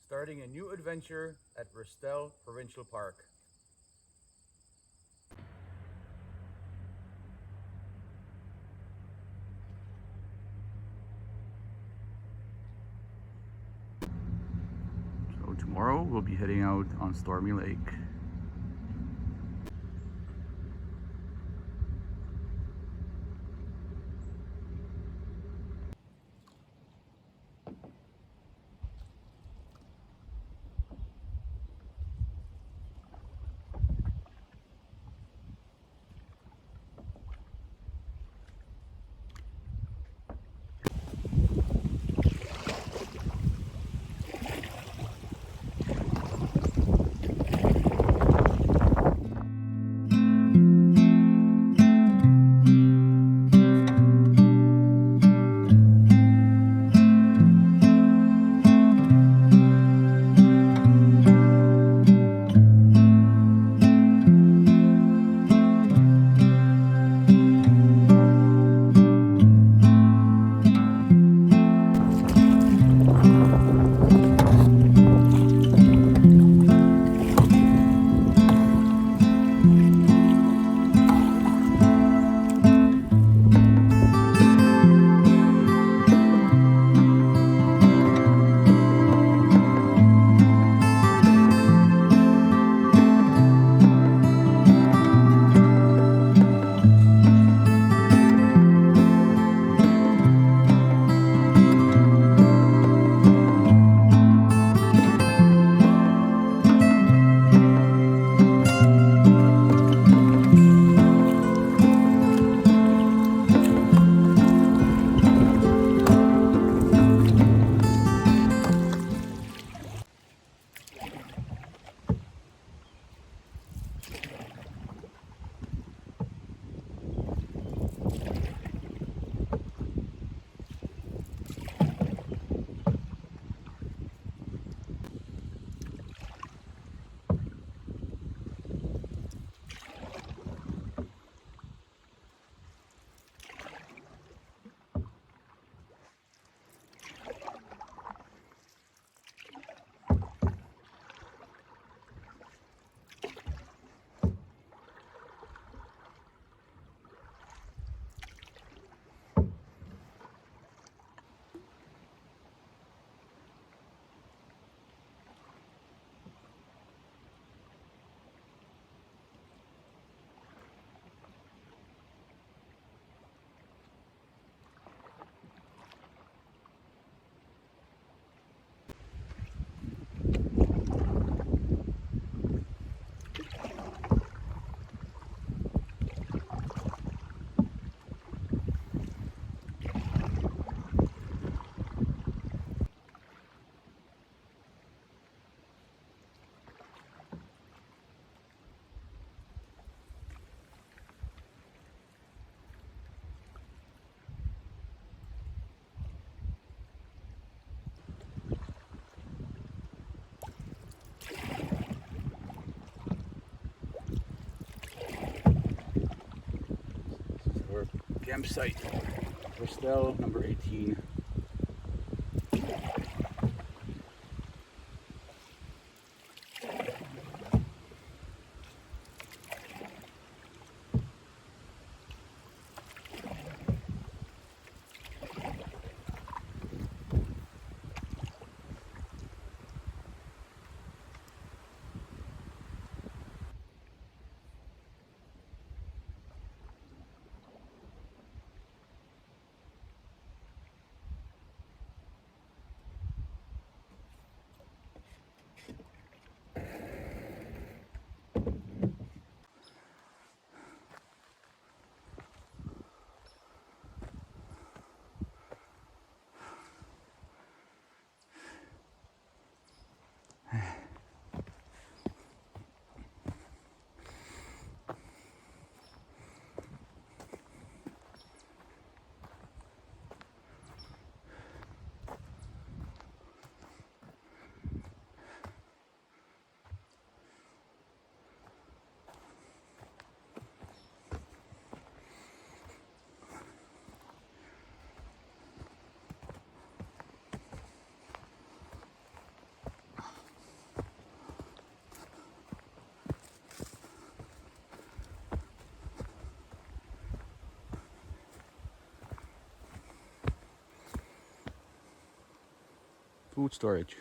starting a new adventure at Restoule Provincial Park. So tomorrow we'll be heading out on Stormy Lake. Our campsite, Restoule number 18. food storage.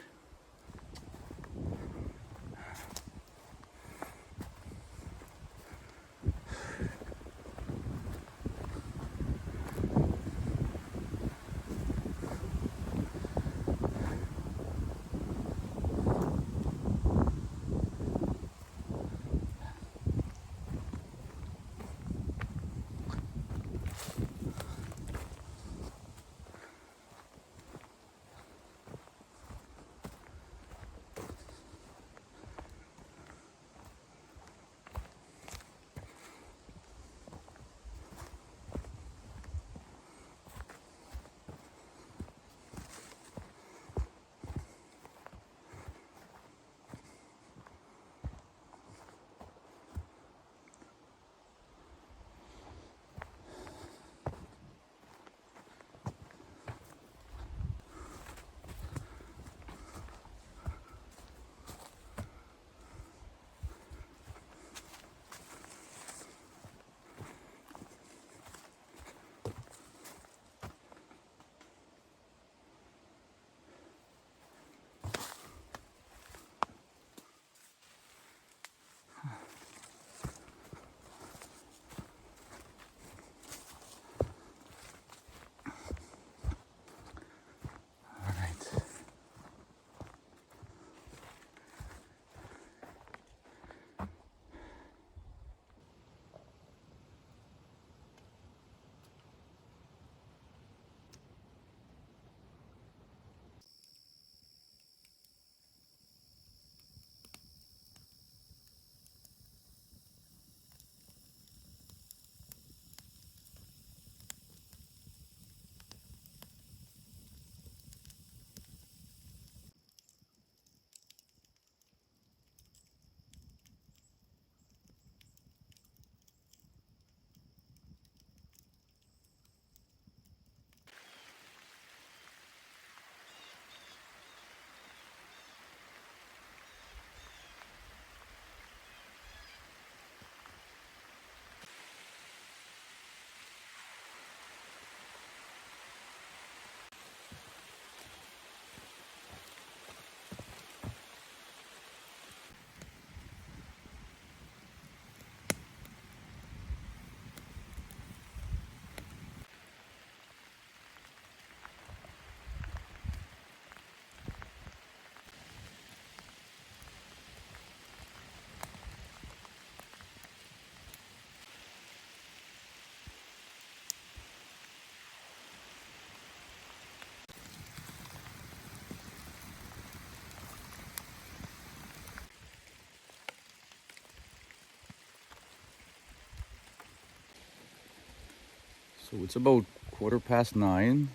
So it's about 9:15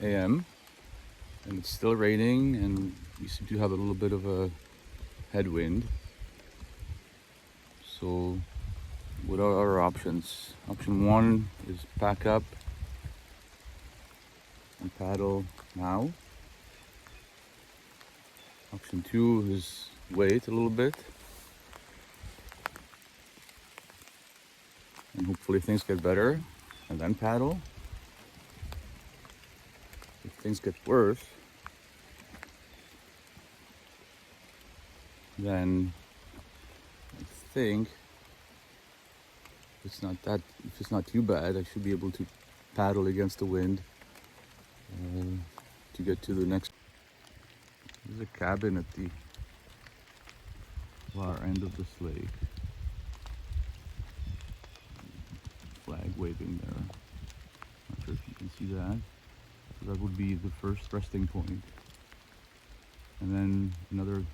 a.m. and it's still raining, and we seem to have a little bit of a headwind. So what are our options? Option one is pack up and paddle now. Option two is wait a little bit and hopefully things get better and then paddle. If things get worse, then I think if it's not too bad, I should be able to paddle against the wind to get to the next. There's a cabin at the far end of this lake. Flag waving there. Not sure if you can see that. So that would be the first resting point. And then another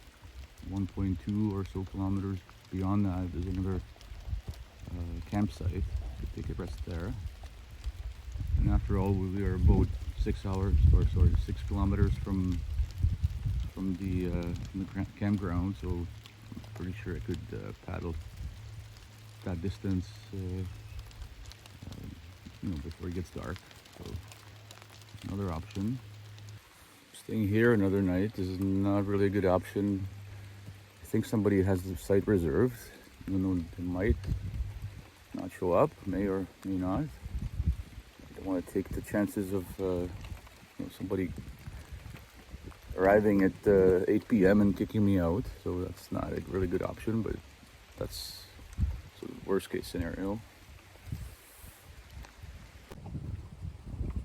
1.2 or so kilometers beyond that, there's another campsite. Could take a rest there. And after all, we are about 6 kilometers from the campground. So I'm pretty sure I could paddle that distance, before it gets dark. So another option. Staying here another night is not really a good option. I think somebody has the site reserved, even though they might not show up, may or may not. I don't want to take the chances of somebody arriving at 8 p.m. and kicking me out. So that's not a really good option, but that's sort of worst case scenario.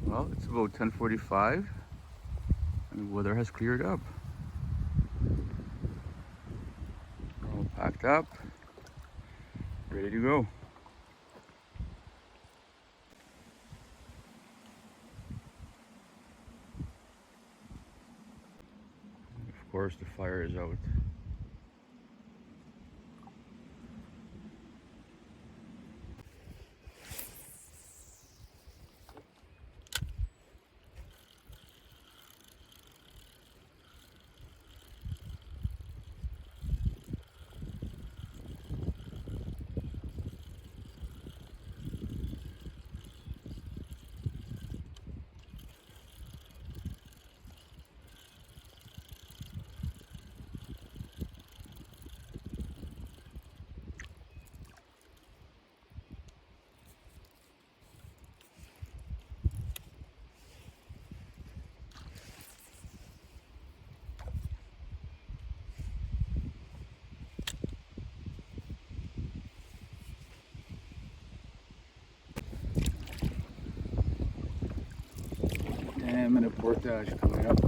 Well, it's about 10:45 and the weather has cleared up. We're all packed up, ready to go. Of course, the fire is out. And a portage coming up.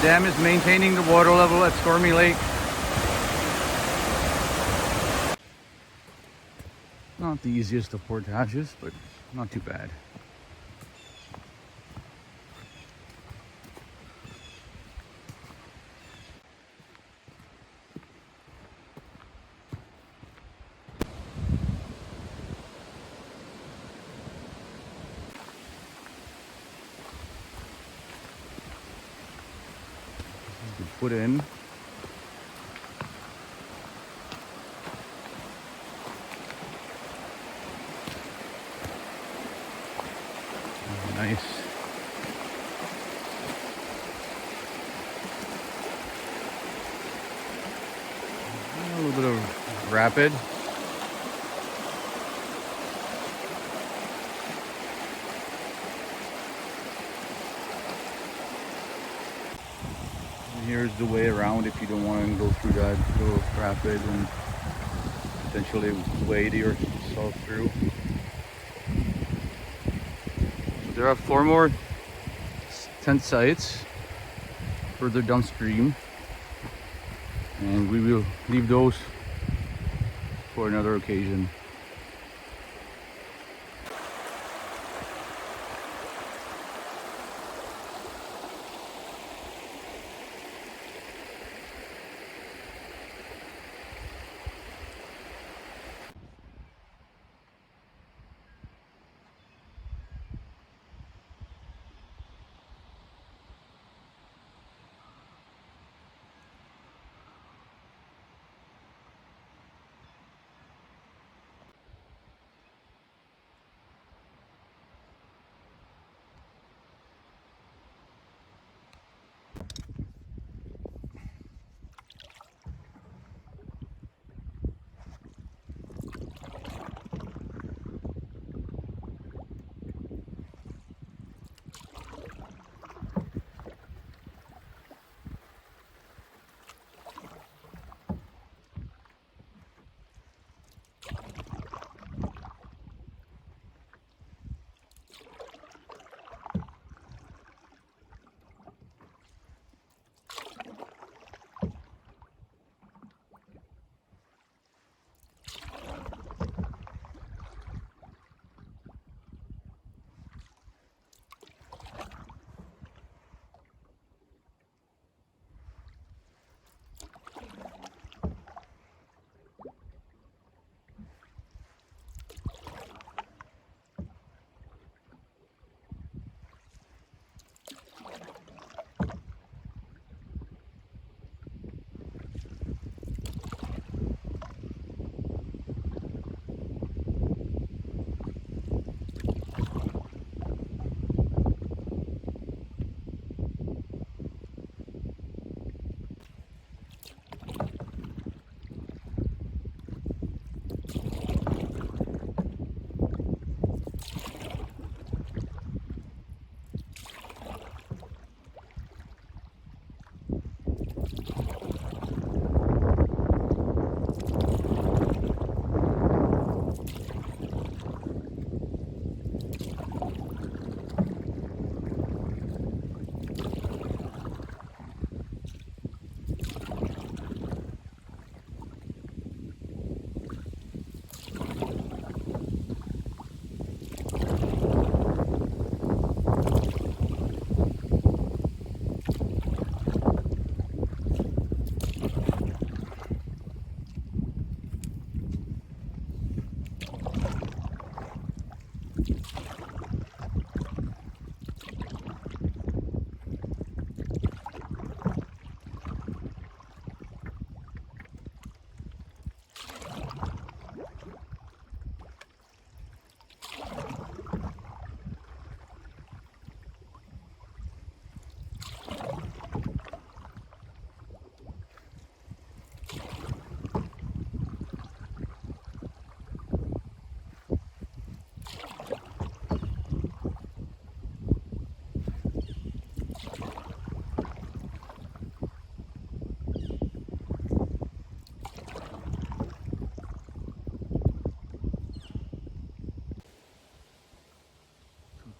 Dam is maintaining the water level at Stormy Lake. Not the easiest of portages, but not too bad. Put in. Nice. A little bit of rapid. Here's the way around if you don't want to go through that little rapid and potentially wade yourself through. There are 4 more tent sites further downstream, and we will leave those for another occasion.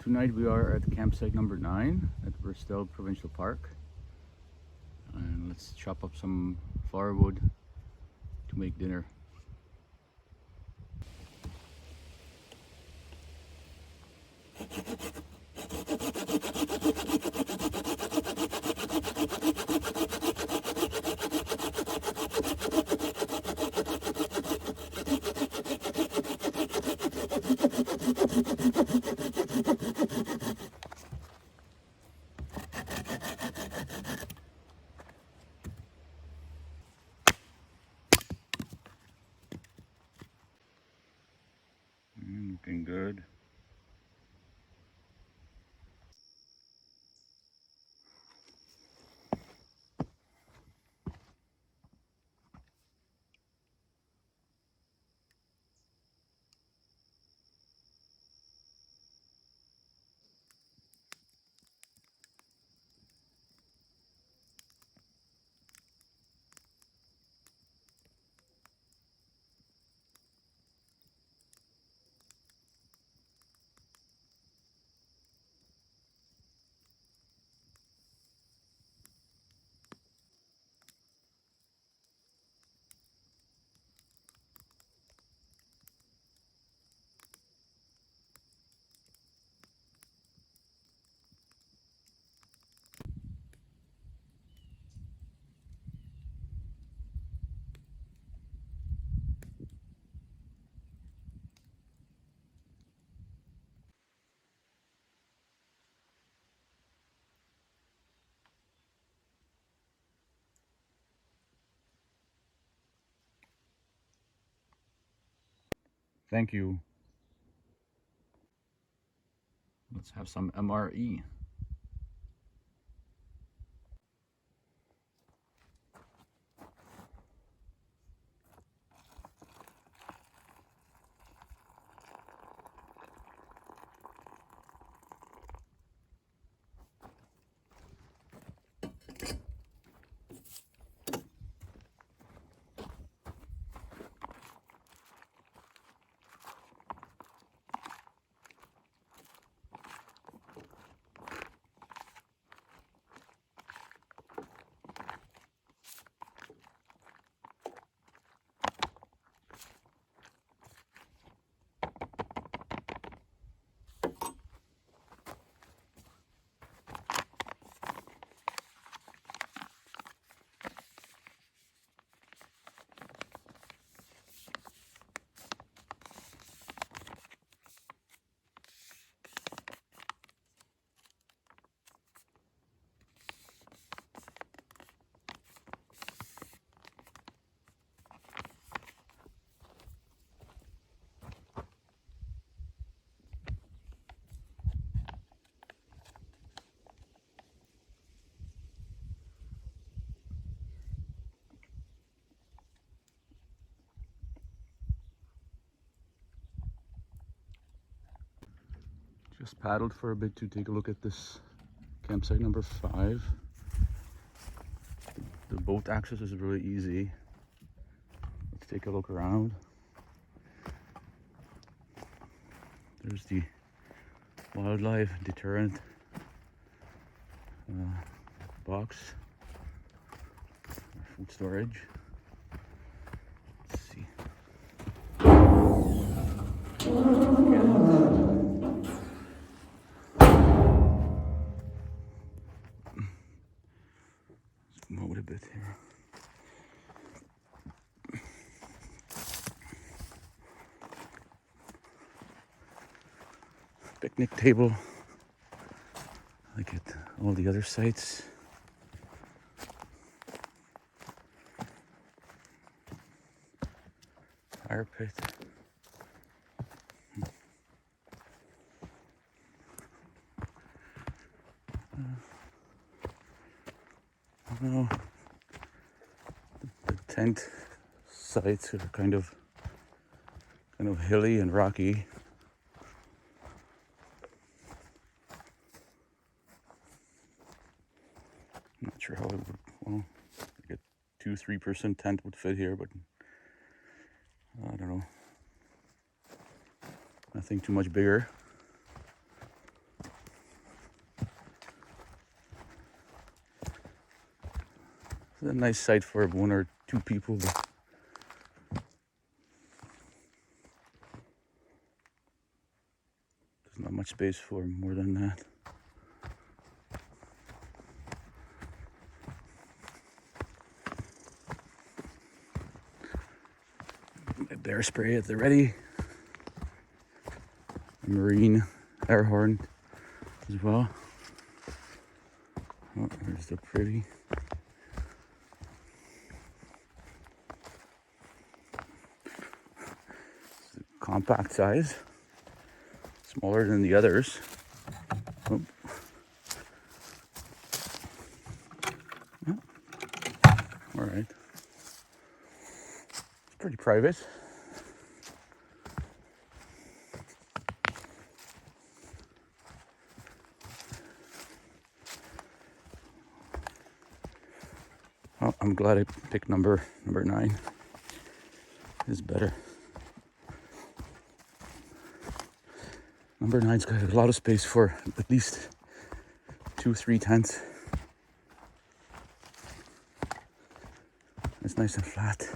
Tonight we are at campsite number 9 at Restoule Provincial Park, and let's chop up some firewood to make dinner. Looking good. Thank you. Let's have some MRE. Just paddled for a bit to take a look at this campsite number 5. The boat access is really easy. Let's take a look around. There's the wildlife deterrent box, food storage. Let's see. Zoom out a bit here. Picnic table, like at all the other sites. Fire pit. Oh, the tent sites are kind of hilly and rocky. I'm not sure how it would, well, like a 2-3-person tent would fit here, but I don't know. Nothing too much bigger. a nice site for 1 or 2 people. But there's not much space for more than that. My bear spray at the ready. A marine air horn as well. Oh, there's the pretty. It's a compact size, smaller than the others. Oh. Oh. All right. It's pretty private. Oh, I'm glad I picked number 9. It's better. Number 9's got a lot of space for at least 2-3 tents. It's nice and flat.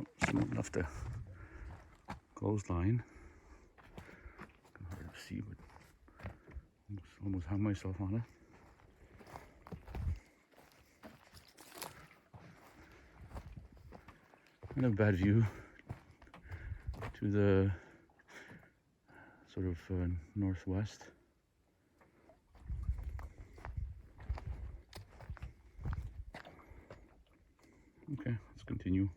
Oh, someone left a clothesline. Hard to see, but almost hung myself on it. Kind of bad view to the sort of northwest. Okay, let's continue.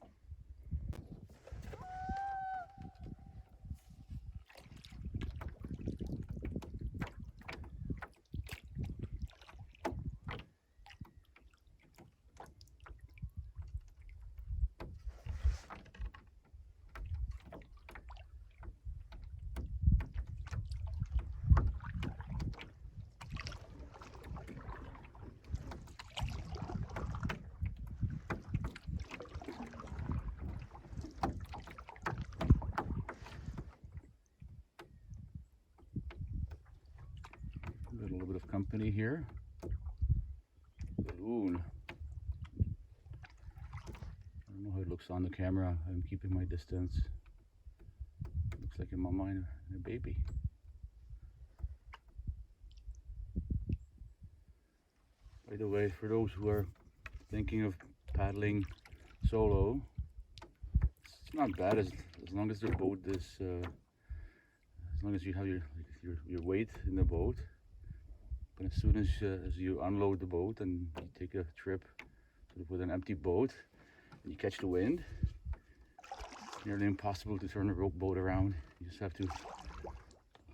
A little bit of company here. Balloon. I don't know how it looks on the camera. I'm keeping my distance. Looks like a mama and a baby. By the way, for those who are thinking of paddling solo, it's not bad as long as the boat is, as long as you have your weight in the boat. But as soon as you unload the boat and you take a trip sort of with an empty boat and you catch the wind, it's nearly impossible to turn a rope boat around. You just have to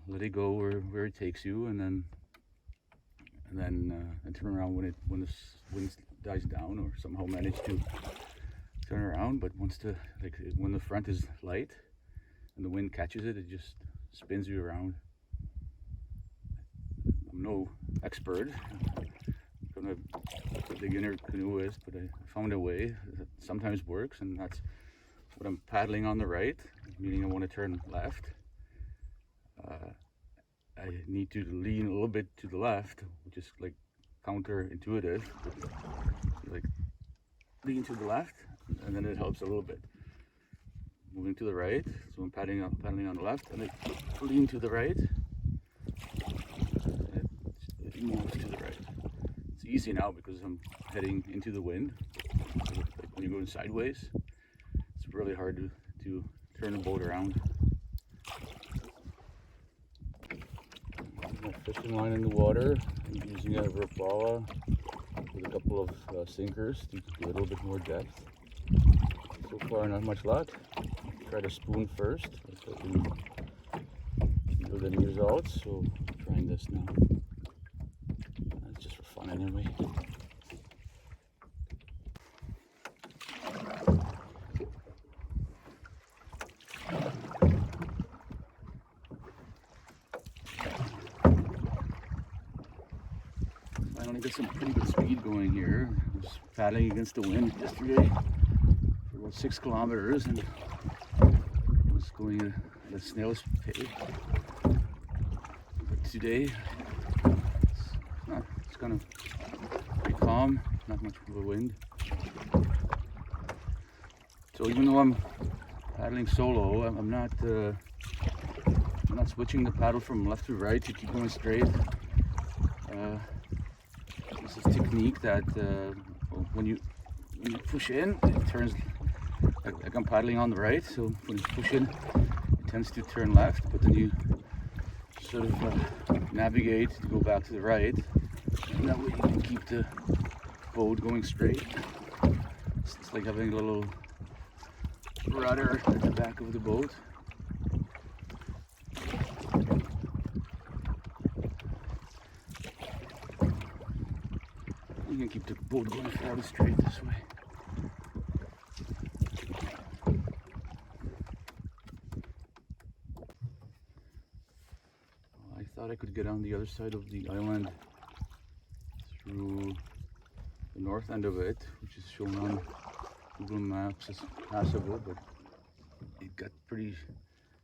let it go where it takes you, and then turn around when the wind dies down, or somehow manage to turn around. But when the front is light and the wind catches it, it just spins you around. I'm no expert. I don't know what a beginner canoe is, but I found a way that sometimes works, and that's what I'm paddling on the right, meaning I want to turn left. I need to lean a little bit to the left, which is like counterintuitive. Like lean to the left, and then it helps a little bit. Moving to the right, so I'm paddling on the left, and I lean to the right. It moves to the right. It's easy now because I'm heading into the wind. Like when you're going sideways, it's really hard to turn the boat around. My fishing line in the water. I'm using a Rapala with a couple of sinkers to get a little bit more depth. So far, not much luck. Try to spoon first. Let's hope we get any results. So I'm trying this now. It's just for fun anyway. Finally got some pretty good speed going here. I was paddling against the wind yesterday for about 6 kilometers, and I was going at a snail's pace. But today it's kind of pretty calm, not much of a wind. So even though I'm paddling solo, I'm not switching the paddle from left to right to keep going straight. This is technique that well, when you push in, it turns like I'm paddling on the right. So when you push in, it tends to turn left, but then you sort of navigate to go back to the right, and that way you can keep the boat going straight. It's like having a little rudder at the back of the boat. You can keep the boat going fairly straight this way. I thought I could get on the other side of the island through the north end of it, which is shown on Google Maps as passable, but it got pretty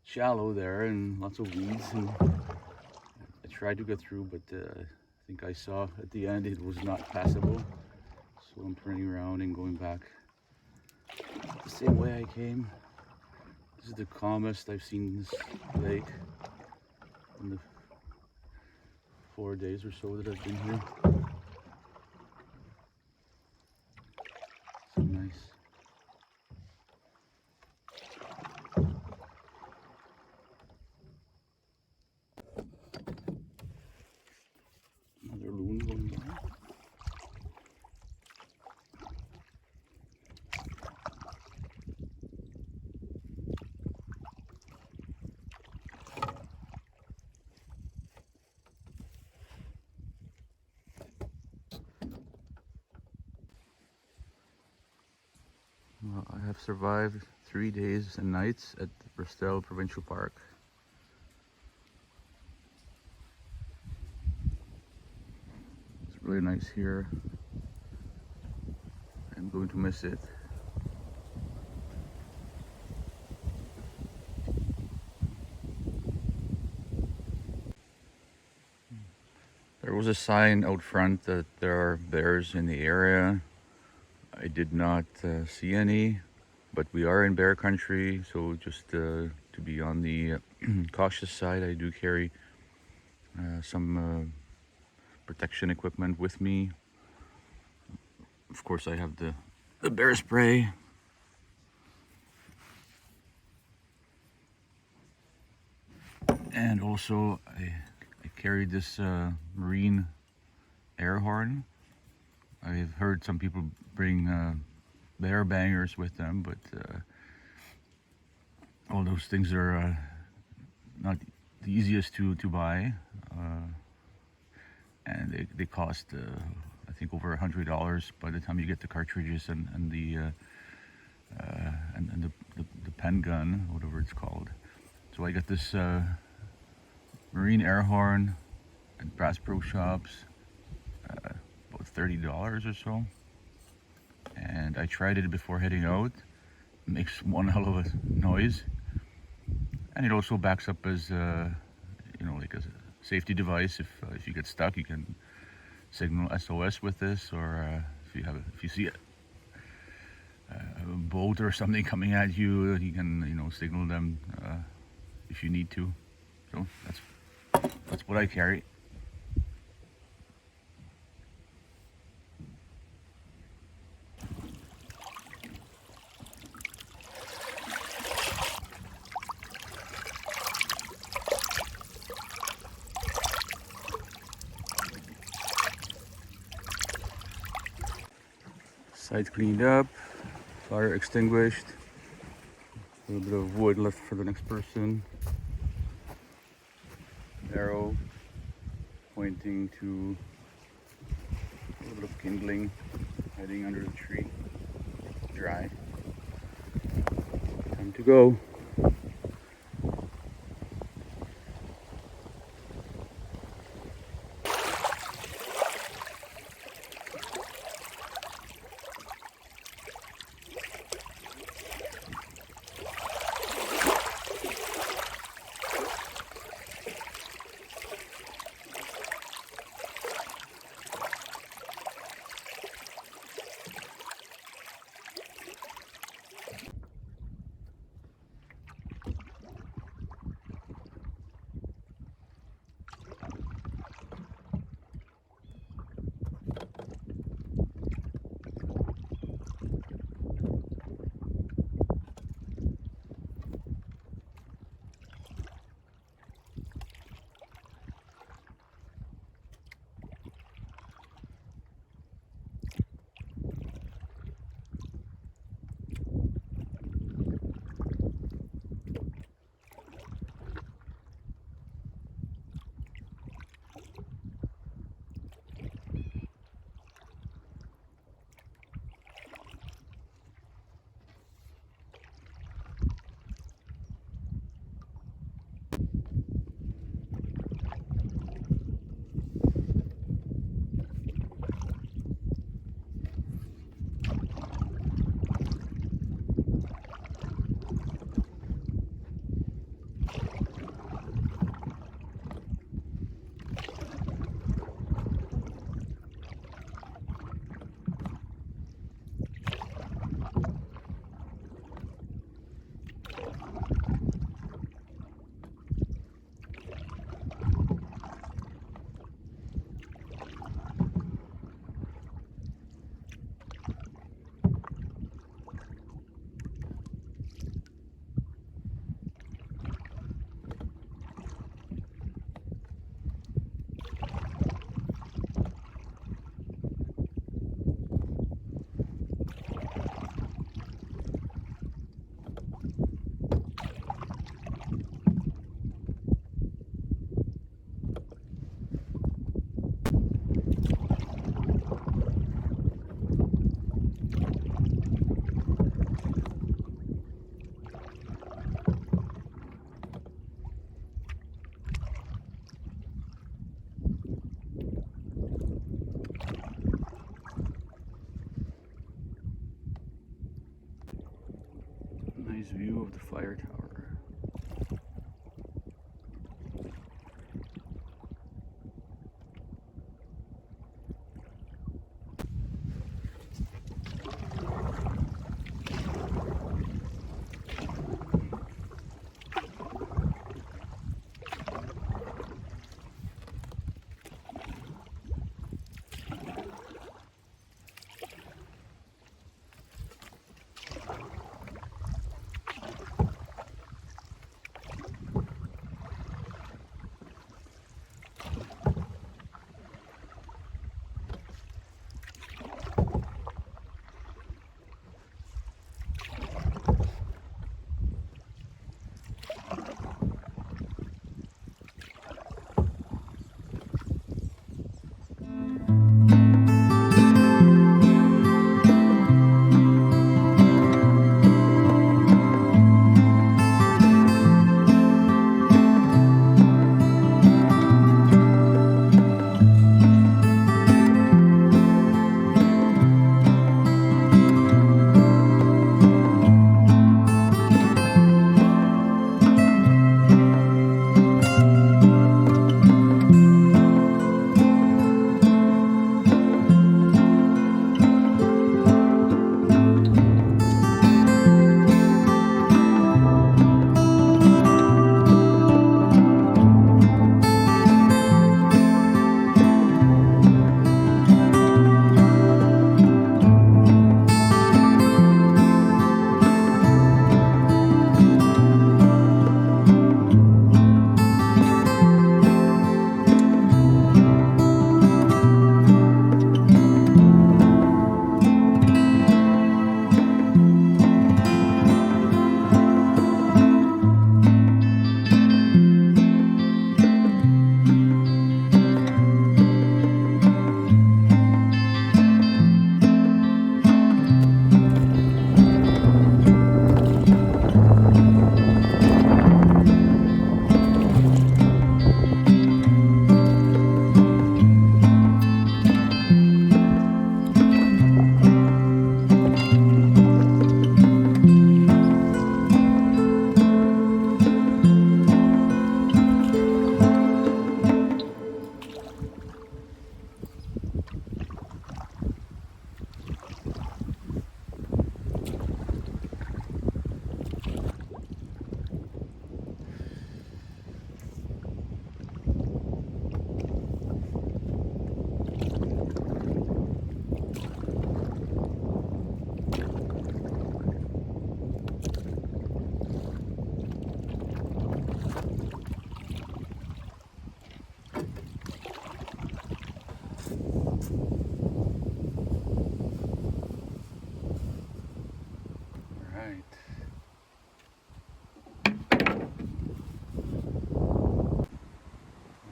shallow there and lots of weeds, and I tried to get through, but I think I saw at the end it was not passable, so I'm turning around and going back the same way I came. This is the calmest I've seen this lake in the 4 days or so that I've been here. So nice. Another loon going by. Well, I have survived 3 days and nights at Restoule Provincial Park. It's really nice here. I'm going to miss it. There was a sign out front that there are bears in the area. I did not see any, but we are in bear country, so just to be on the cautious side, I do carry some protection equipment with me. Of course, I have the bear spray. And also, I carried this marine air horn. I've heard some people bring bear bangers with them, but all those things are not the easiest to buy, and they cost I think over $100 by the time you get the cartridges and the pen gun, whatever it's called. So I got this marine air horn at Bass Pro Shops, about $30 or so, and I tried it before heading out. It makes one hell of a noise, and it also backs up as you know, like a safety device. If you get stuck, you can signal SOS with this, or if you see a boat or something coming at you, you can, you know, signal them if you need to. So that's what I carry. Side cleaned up, fire extinguished, a little bit of wood left for the next person. Arrow pointing to a little bit of kindling hiding under the tree. Dry. Time to go. Nice view of the fire tower.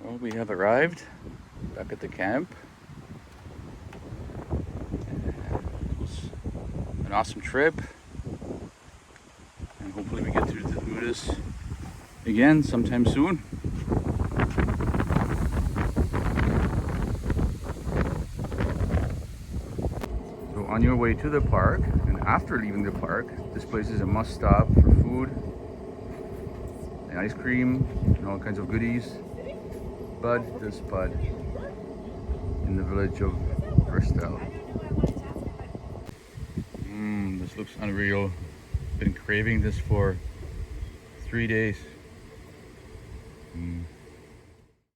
Well, we have arrived back at the camp. It was an awesome trip, and hopefully we get to do this again sometime soon. So on your way to the park and after leaving the park, this place is a must stop for food and ice cream and all kinds of goodies. Bud the Spud in the village of Restoule. This looks unreal. Been craving this for 3 days.